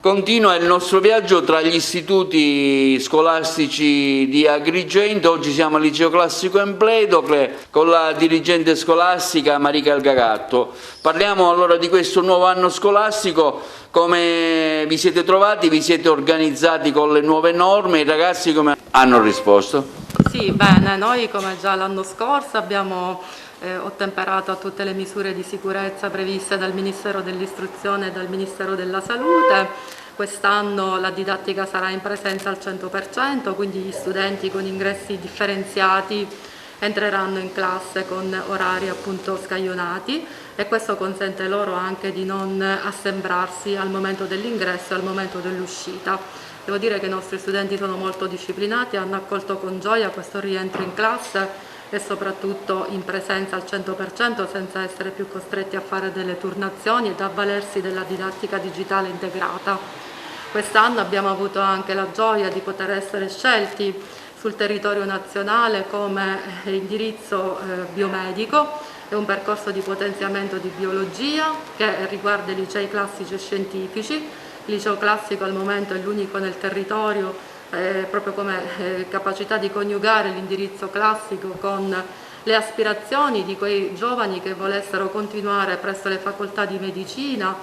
Continua il nostro viaggio tra gli istituti scolastici di Agrigento. Oggi siamo al Liceo Classico Empledocle con la dirigente scolastica Marica Gagatto. Parliamo allora di questo nuovo anno scolastico, come vi siete trovati, vi siete organizzati con le nuove norme, i ragazzi come hanno risposto? Sì, bene, noi come già l'anno scorso abbiamo ottemperato a tutte le misure di sicurezza previste dal Ministero dell'Istruzione e dal Ministero della Salute. Quest'anno la didattica sarà in presenza al 100%, quindi gli studenti con ingressi differenziati entreranno in classe con orari appunto scaglionati e questo consente loro anche di non assembrarsi al momento dell'ingresso e al momento dell'uscita. Devo dire che i nostri studenti sono molto disciplinati, hanno accolto con gioia questo rientro in classe e soprattutto in presenza al 100% senza essere più costretti a fare delle turnazioni ed avvalersi della didattica digitale integrata. Quest'anno abbiamo avuto anche la gioia di poter essere scelti sul territorio nazionale come indirizzo biomedico. È un percorso di potenziamento di biologia che riguarda i licei classici e scientifici. Il liceo classico al momento è l'unico nel territorio proprio come capacità di coniugare l'indirizzo classico con le aspirazioni di quei giovani che volessero continuare presso le facoltà di medicina,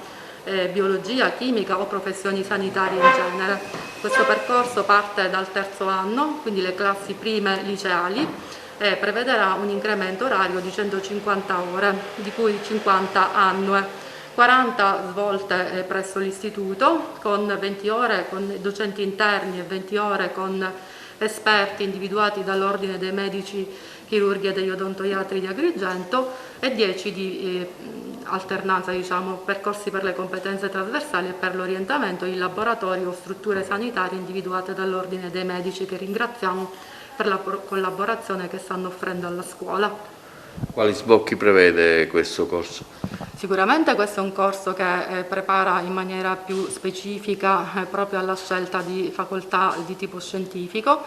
biologia, chimica o professioni sanitarie in genere. Questo percorso parte dal terzo anno, quindi le classi prime liceali, e prevederà un incremento orario di 150 ore, di cui 50 annue. 40 svolte presso l'istituto, con 20 ore con docenti interni e 20 ore con esperti individuati dall'Ordine dei Medici Chirurghi e degli Odontoiatri di Agrigento e 10 di alternanza, diciamo, percorsi per le competenze trasversali e per l'orientamento in laboratorio o strutture sanitarie individuate dall'Ordine dei Medici, che ringraziamo per la collaborazione che stanno offrendo alla scuola. Quali sbocchi prevede questo corso? Sicuramente questo è un corso che prepara in maniera più specifica proprio alla scelta di facoltà di tipo scientifico,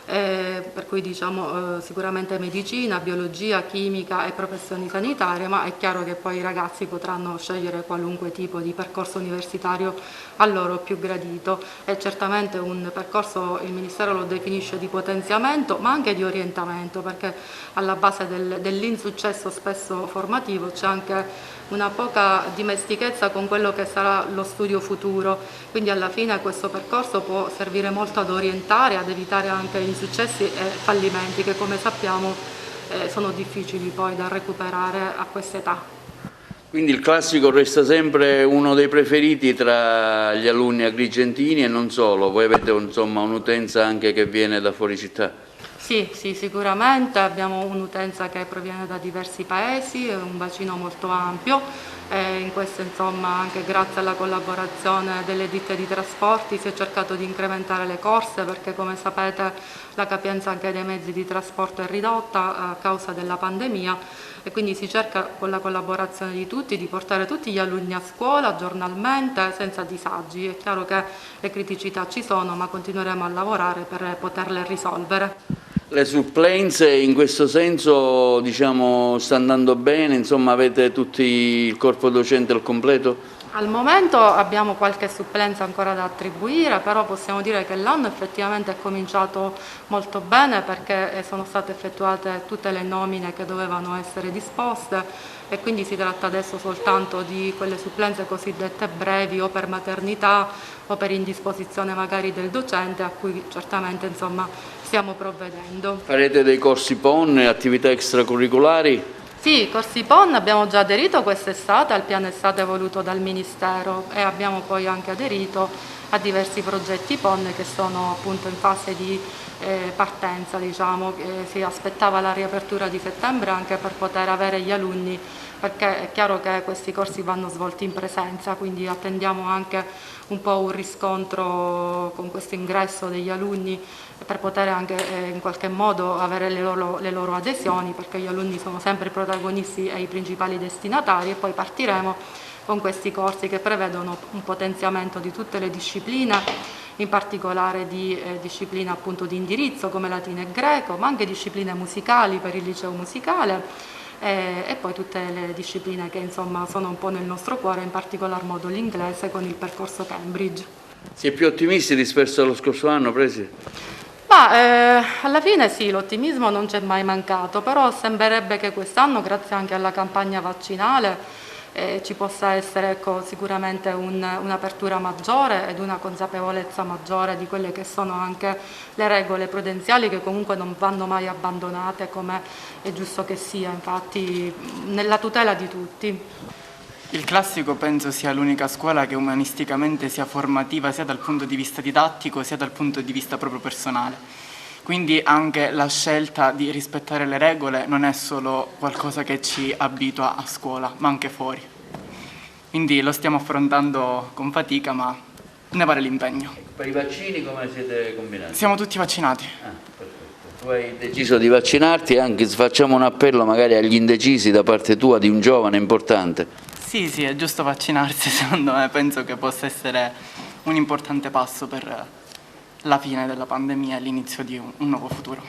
per cui diciamo sicuramente medicina, biologia, chimica e professioni sanitarie, ma è chiaro che poi i ragazzi potranno scegliere qualunque tipo di percorso universitario a loro più gradito. È certamente un percorso, il Ministero lo definisce di potenziamento ma anche di orientamento, perché alla base dell'insuccesso spesso formativo c'è anche una poca dimestichezza con quello che sarà lo studio futuro, quindi alla fine questo percorso può servire molto ad orientare, ad evitare anche insuccessi e fallimenti che, come sappiamo, sono difficili poi da recuperare a quest'età. Quindi il classico resta sempre uno dei preferiti tra gli alunni agrigentini e non solo, voi avete insomma un'utenza anche che viene da fuori città? Sì, sicuramente abbiamo un'utenza che proviene da diversi paesi, è un bacino molto ampio e in questo insomma anche grazie alla collaborazione delle ditte di trasporti si è cercato di incrementare le corse, perché come sapete la capienza anche dei mezzi di trasporto è ridotta a causa della pandemia e quindi si cerca con la collaborazione di tutti di portare tutti gli alunni a scuola giornalmente senza disagi. È chiaro che le criticità ci sono, ma continueremo a lavorare per poterle risolvere. Le supplenze in questo senso diciamo sta andando bene, insomma avete tutti il corpo docente al completo? Al momento abbiamo qualche supplenza ancora da attribuire, però possiamo dire che l'anno effettivamente è cominciato molto bene, perché sono state effettuate tutte le nomine che dovevano essere disposte e quindi si tratta adesso soltanto di quelle supplenze cosiddette brevi o per maternità o per indisposizione magari del docente, a cui certamente insomma stiamo provvedendo. Farete dei corsi PON, attività extracurriculari? Sì, corsi PON abbiamo già aderito quest'estate al piano estate voluto dal Ministero e abbiamo poi anche aderito a diversi progetti PON che sono appunto in fase di partenza, diciamo. Si aspettava la riapertura di settembre anche per poter avere gli alunni, perché è chiaro che questi corsi vanno svolti in presenza, quindi attendiamo anche un po' un riscontro con questo ingresso degli alunni per poter anche in qualche modo avere le loro adesioni, perché gli alunni sono sempre i protagonisti e i principali destinatari, e poi partiremo con questi corsi che prevedono un potenziamento di tutte le discipline, in particolare di discipline appunto di indirizzo come latino e greco, ma anche discipline musicali per il liceo musicale e poi tutte le discipline che insomma sono un po' nel nostro cuore, in particolar modo l'inglese con il percorso Cambridge. Si è più ottimisti rispetto allo scorso anno, Presi? Ma alla fine sì, l'ottimismo non c'è mai mancato, però sembrerebbe che quest'anno, grazie anche alla campagna vaccinale, ci possa essere, ecco, sicuramente un'apertura maggiore ed una consapevolezza maggiore di quelle che sono anche le regole prudenziali, che comunque non vanno mai abbandonate, come è giusto che sia, infatti nella tutela di tutti. Il classico penso sia l'unica scuola che umanisticamente sia formativa sia dal punto di vista didattico sia dal punto di vista proprio personale. Quindi anche la scelta di rispettare le regole non è solo qualcosa che ci abitua a scuola, ma anche fuori. Quindi lo stiamo affrontando con fatica, ma ne vale l'impegno. Per i vaccini come siete combinati? Siamo tutti vaccinati. Perfetto. Tu hai deciso di vaccinarti, anche se facciamo un appello magari agli indecisi da parte tua di un giovane importante. Sì, è giusto vaccinarsi, secondo me, penso che possa essere un importante passo per la fine della pandemia e l'inizio di un nuovo futuro.